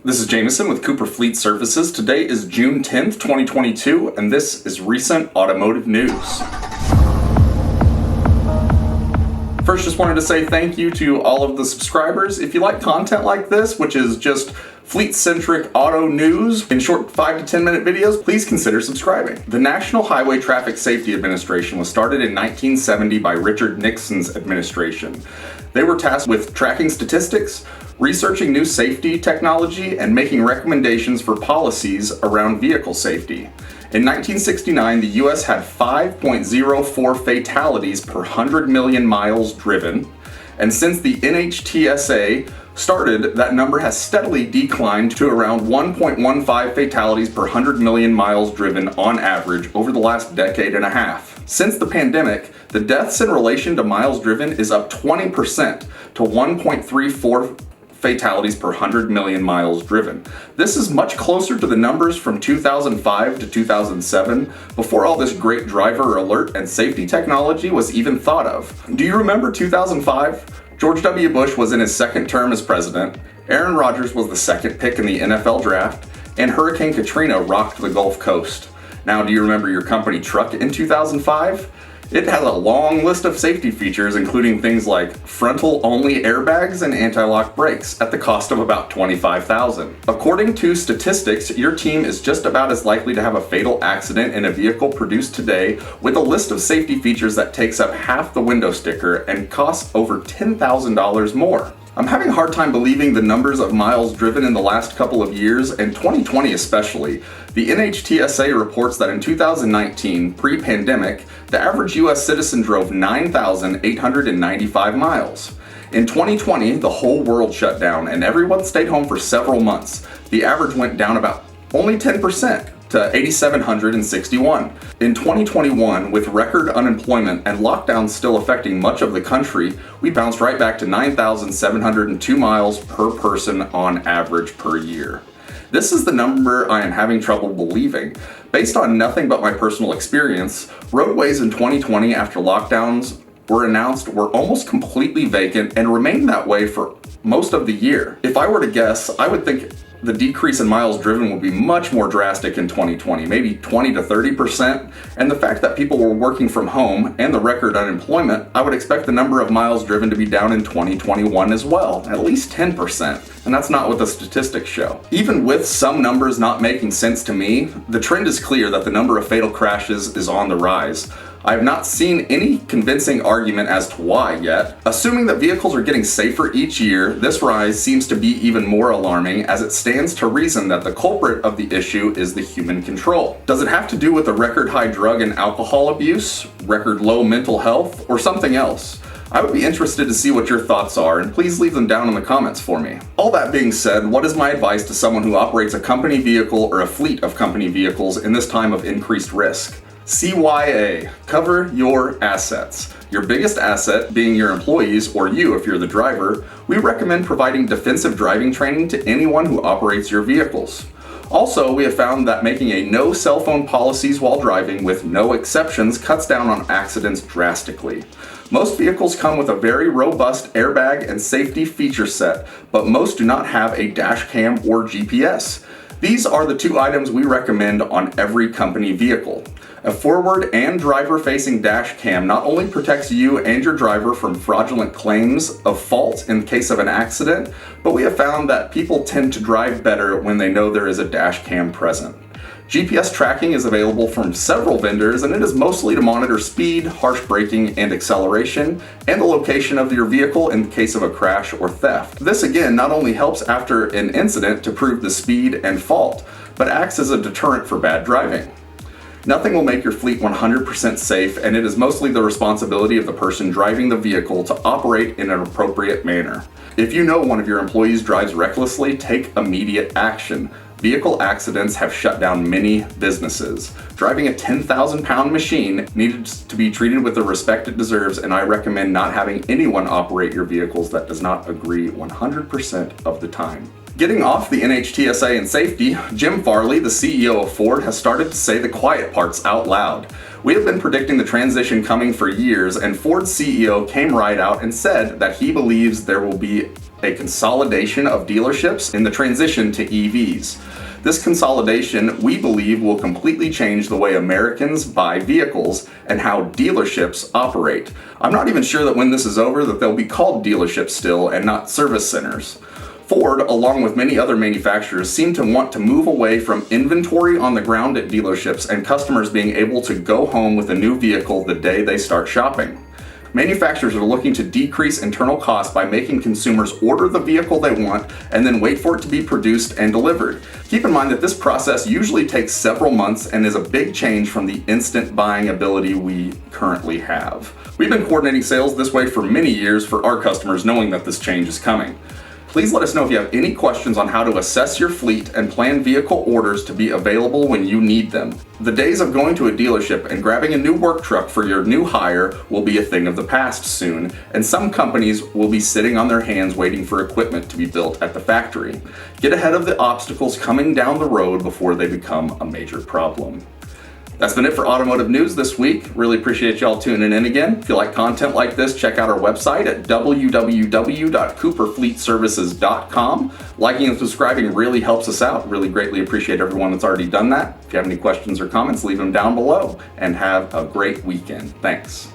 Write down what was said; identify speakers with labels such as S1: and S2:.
S1: This is Jameson with Cooper Fleet Services. Today is June 10th, 2022, and this is recent automotive news. First, just wanted to say thank you to all of the subscribers. If you like content like this, which is just fleet-centric auto news in short 5 to 10 minute videos, please consider subscribing. The National Highway Traffic Safety Administration was started in 1970 by Richard Nixon's administration. They were tasked with tracking statistics, researching new safety technology, and making recommendations for policies around vehicle safety. In 1969, the US had 5.04 fatalities per 100 million miles driven, and since the NHTSA started, that number has steadily declined to around 1.15 fatalities per 100 million miles driven on average over the last decade and a half. Since the pandemic, the deaths in relation to miles driven is up 20% to 1.34 fatalities per 100 million miles driven. This is much closer to the numbers from 2005 to 2007, before all this great driver alert and safety technology was even thought of. Do you remember 2005? George W. Bush was in his second term as president, Aaron Rodgers was the second pick in the NFL draft, and Hurricane Katrina rocked the Gulf Coast. Now, do you remember your company truck in 2005? It has a long list of safety features, including things like frontal-only airbags and anti-lock brakes at the cost of about $25,000. According to statistics, your team is just about as likely to have a fatal accident in a vehicle produced today with a list of safety features that takes up half the window sticker and costs over $10,000 more. I'm having a hard time believing the numbers of miles driven in the last couple of years, and 2020 especially. The NHTSA reports that in 2019, pre-pandemic, the average US citizen drove 9,895 miles. In 2020, the whole world shut down and everyone stayed home for several months. The average went down about only 10%. To 8,761. In 2021, with record unemployment and lockdowns still affecting much of the country, we bounced right back to 9,702 miles per person on average per year. This is the number I am having trouble believing. Based on nothing but my personal experience, roadways in 2020 after lockdowns were announced were almost completely vacant and remained that way for most of the year. If I were to guess, I would think the decrease in miles driven will be much more drastic in 2020, maybe 20 to 30%, and the fact that people were working from home and the record unemployment, I would expect the number of miles driven to be down in 2021 as well, at least 10%, and that's not what the statistics show. Even with some numbers not making sense to me, the trend is clear that the number of fatal crashes is on the rise. I have not seen any convincing argument as to why yet. Assuming that vehicles are getting safer each year, this rise seems to be even more alarming, as it stands to reason that the culprit of the issue is the human control. Does it have to do with the record high drug and alcohol abuse, record low mental health, or something else? I would be interested to see what your thoughts are, and please leave them down in the comments for me. All that being said, what is my advice to someone who operates a company vehicle or a fleet of company vehicles in this time of increased risk? CYA, cover your assets. Your biggest asset being your employees, or you if you're the driver. We recommend providing defensive driving training to anyone who operates your vehicles. Also, we have found that making a no cell phone policies while driving with no exceptions cuts down on accidents drastically. Most vehicles come with a very robust airbag and safety feature set, but most do not have a dash cam or GPS. These are the two items we recommend on every company vehicle. A forward and driver-facing dash cam not only protects you and your driver from fraudulent claims of fault in case of an accident, but we have found that people tend to drive better when they know there is a dash cam present. GPS tracking is available from several vendors, and it is mostly to monitor speed, harsh braking and acceleration, and the location of your vehicle in case of a crash or theft. This again not only helps after an incident to prove the speed and fault, but acts as a deterrent for bad driving. Nothing will make your fleet 100% safe, and it is mostly the responsibility of the person driving the vehicle to operate in an appropriate manner. If you know one of your employees drives recklessly, take immediate action. Vehicle accidents have shut down many businesses. Driving a 10,000-pound machine needs to be treated with the respect it deserves, and I recommend not having anyone operate your vehicles that does not agree 100% of the time. Getting off the NHTSA and safety, Jim Farley, the CEO of Ford, has started to say the quiet parts out loud. We have been predicting the transition coming for years, and Ford's CEO came right out and said that he believes there will be a consolidation of dealerships in the transition to EVs. This consolidation, we believe, will completely change the way Americans buy vehicles and how dealerships operate. I'm not even sure that when this is over that they'll be called dealerships still and not service centers. Ford, along with many other manufacturers, seem to want to move away from inventory on the ground at dealerships and customers being able to go home with a new vehicle the day they start shopping. Manufacturers are looking to decrease internal costs by making consumers order the vehicle they want and then wait for it to be produced and delivered. Keep in mind that this process usually takes several months and is a big change from the instant buying ability we currently have. We've been coordinating sales this way for many years for our customers, knowing that this change is coming. Please let us know if you have any questions on how to assess your fleet and plan vehicle orders to be available when you need them. The days of going to a dealership and grabbing a new work truck for your new hire will be a thing of the past soon, and some companies will be sitting on their hands waiting for equipment to be built at the factory. Get ahead of the obstacles coming down the road before they become a major problem. That's been it for Automotive News this week. Really appreciate y'all tuning in again. If you like content like this, check out our website at www.cooperfleetservices.com. Liking and subscribing really helps us out. Really greatly appreciate everyone that's already done that. If you have any questions or comments, leave them down below. And have a great weekend. Thanks.